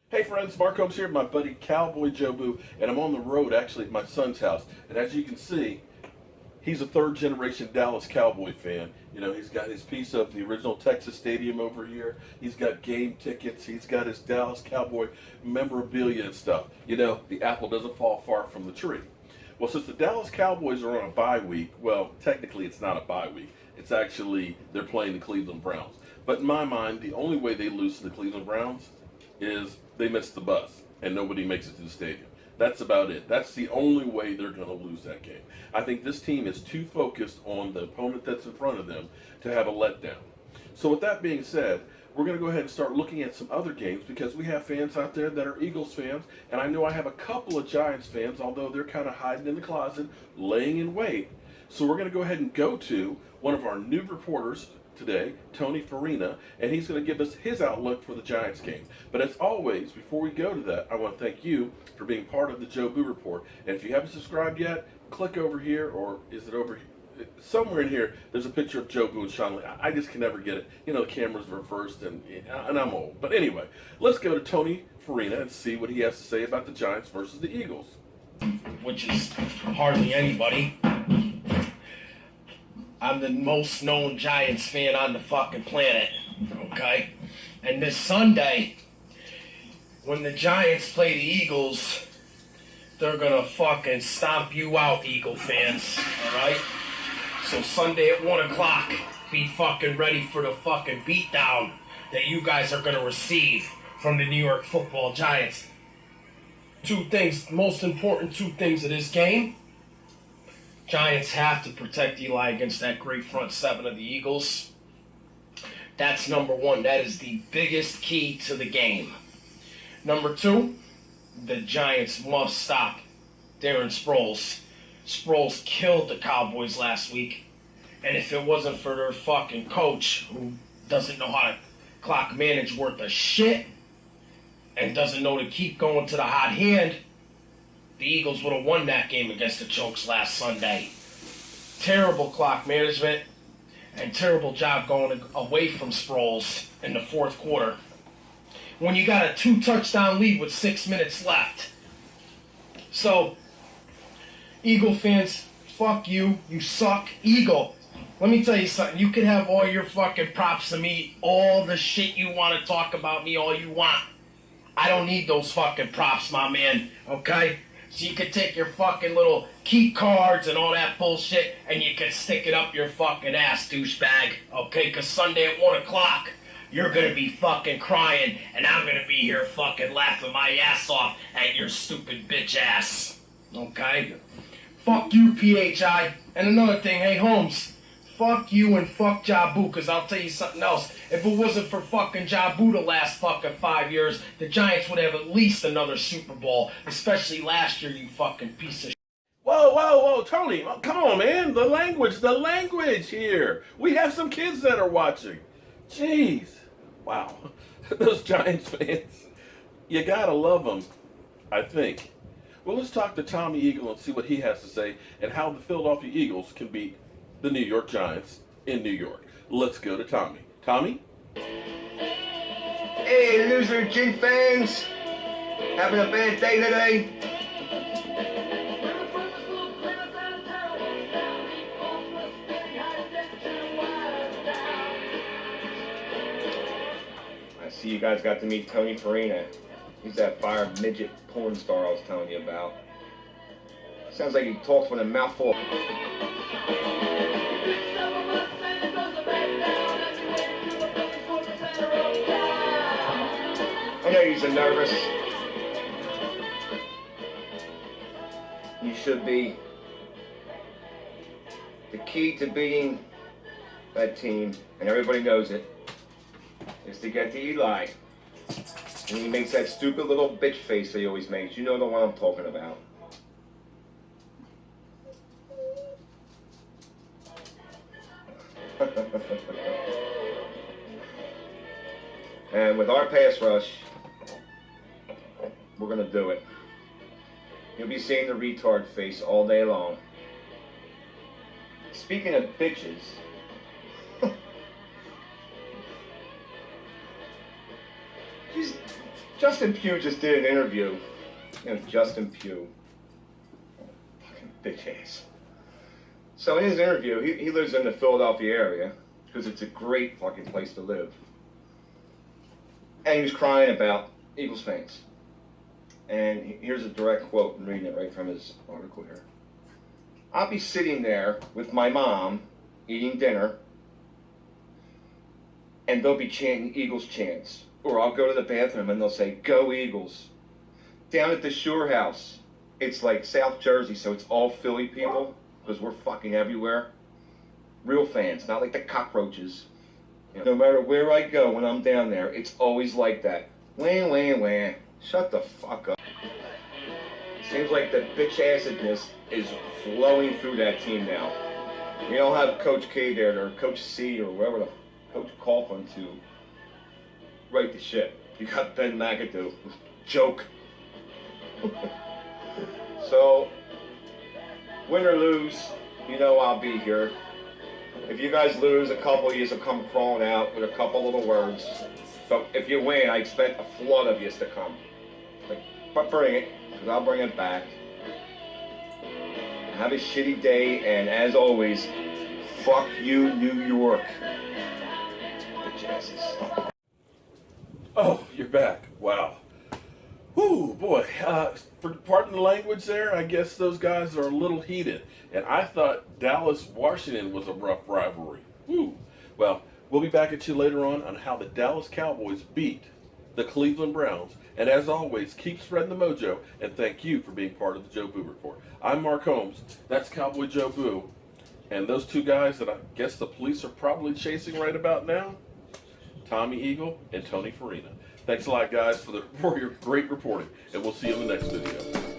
Hey friends, Mark Holmes here, my buddy Cowboy Jobu, and I'm on the road actually at my son's house. And as you can see, he's a third generation Dallas Cowboy fan. You know, he's got his piece of the original Texas Stadium over here. He's got game tickets. He's got his Dallas Cowboy memorabilia and stuff. You know, the apple doesn't fall far from the tree. Well, since the Dallas Cowboys are on a bye week, well, technically it's not a bye week. It's actually, they're playing the Cleveland Browns. But in my mind, the only way they lose to the Cleveland Browns is they miss the bus and nobody makes it to the stadium. That's about it. That's the only way they're going to lose that game. I think this team is too focused on the opponent that's in front of them to have a letdown. So with that being said, we're going to go ahead and start looking at some other games because we have fans out there that are Eagles fans, and I know I have a couple of Giants fans, although they're kind of hiding in the closet, laying in wait. So we're going to go ahead and go to one of our new reporters today, Tony Farina, and he's going to give us his outlook for the Giants game. But as always, before we go to that, I want to thank you for being part of the Joe Boo Report. And if you haven't subscribed yet, click over here, or is it over here? Somewhere in here, there's a picture of Joe Boo and Sean Lee. I just can never get it. You know, the cameras were first, and I'm old. But anyway, let's go to Tony Farina and see what he has to say about the Giants versus the Eagles. Which is hardly anybody. I'm the most known Giants fan on the fucking planet, okay? And this Sunday, when the Giants play the Eagles, they're gonna fucking stomp you out, Eagle fans, alright? So Sunday at 1 o'clock, be fucking ready for the fucking beatdown that you guys are gonna receive from the New York Football Giants. Two things, most important two things of this game. Giants have to protect Eli against that great front seven of the Eagles. That's number one. That is the biggest key to the game. Number two, the Giants must stop Darren Sproles. Sproles killed the Cowboys last week. And if it wasn't for their fucking coach, who doesn't know how to clock manage worth a shit, and doesn't know to keep going to the hot hand, the Eagles would have won that game against the Chokes last Sunday. Terrible clock management and terrible job going away from Sproles in the fourth quarter. When you got a 2-touchdown lead with 6 minutes left. So, Eagle fans, fuck you. You suck. Eagle, let me tell you something. You can have all your fucking props to me, all the shit you want to talk about me, all you want. I don't need those fucking props, my man, okay? So you can take your fucking little key cards and all that bullshit and you can stick it up your fucking ass, douchebag, okay? Because Sunday at 1 o'clock, you're going to be fucking crying and I'm going to be here fucking laughing my ass off at your stupid bitch ass, okay? Fuck you, PHI. And another thing, hey, Holmes, fuck you and fuck Jabu, because I'll tell you something else. If it wasn't for fucking Jabu the last fucking 5 years, the Giants would have at least another Super Bowl, especially last year, you fucking piece of shit. Whoa, Tony, come on, man. The language here. We have some kids that are watching. Jeez. Wow. Those Giants fans, you gotta love them, I think. Well, let's talk to Tommy Eagle and see what he has to say and how the Philadelphia Eagles can beat the New York Giants in New York. Let's go to Tommy. Tommy? Hey, loser Gin fans! Having a bad day today? I see you guys got to meet Tony Farina. He's that fire midget porn star I was telling you about. Sounds like he talks with a mouthful. I know you're nervous. You should be. The key to beating that team, and everybody knows it, is to get to Eli. And he makes that stupid little bitch face that he always makes. You know the one I'm talking about. And with our pass rush, we're going to do it. You'll be seeing the retard face all day long. Speaking of bitches, just Justin Pugh just did an interview. You know, Justin Pugh. Fucking bitch ass. So in his interview, he lives in the Philadelphia area because it's a great fucking place to live. And he was crying about Eagles fans. And here's a direct quote, I'm reading it right from his article here. I'll be sitting there with my mom, eating dinner, and they'll be chanting Eagles chants. Or I'll go to the bathroom and they'll say, "Go Eagles." Down at the Shore House, it's like South Jersey, so it's all Philly people, because we're fucking everywhere. Real fans, not like the cockroaches. You know, no matter where I go when I'm down there, it's always like that. Wah, wah, wah. Shut the fuck up. Seems like the bitch assedness is flowing through that team now. You don't have Coach K there, or Coach C, or whoever the Coach Coughlin to write the shit. You got Ben McAdoo. Joke. So, win or lose, you know I'll be here. If you guys lose, a couple of you will come crawling out with a couple little words. But if you win, I expect a flood of you to come. But bring it, because I'll bring it back. Have a shitty day, and as always, fuck you, New York. Bitch asses. Oh, you're back. Wow. Whoo, boy. Pardon the language there, I guess those guys are a little heated. And I thought Dallas-Washington was a rough rivalry. Whoo. Well, we'll be back at you later on how the Dallas Cowboys beat the Cleveland Browns. And as always, keep spreading the mojo, and thank you for being part of the Joe Boo Report. I'm Mark Holmes. That's Cowboy Joe Boo. And those two guys that I guess the police are probably chasing right about now, Tommy Eagle and Tony Farina. Thanks a lot, guys, for your great reporting, and we'll see you in the next video.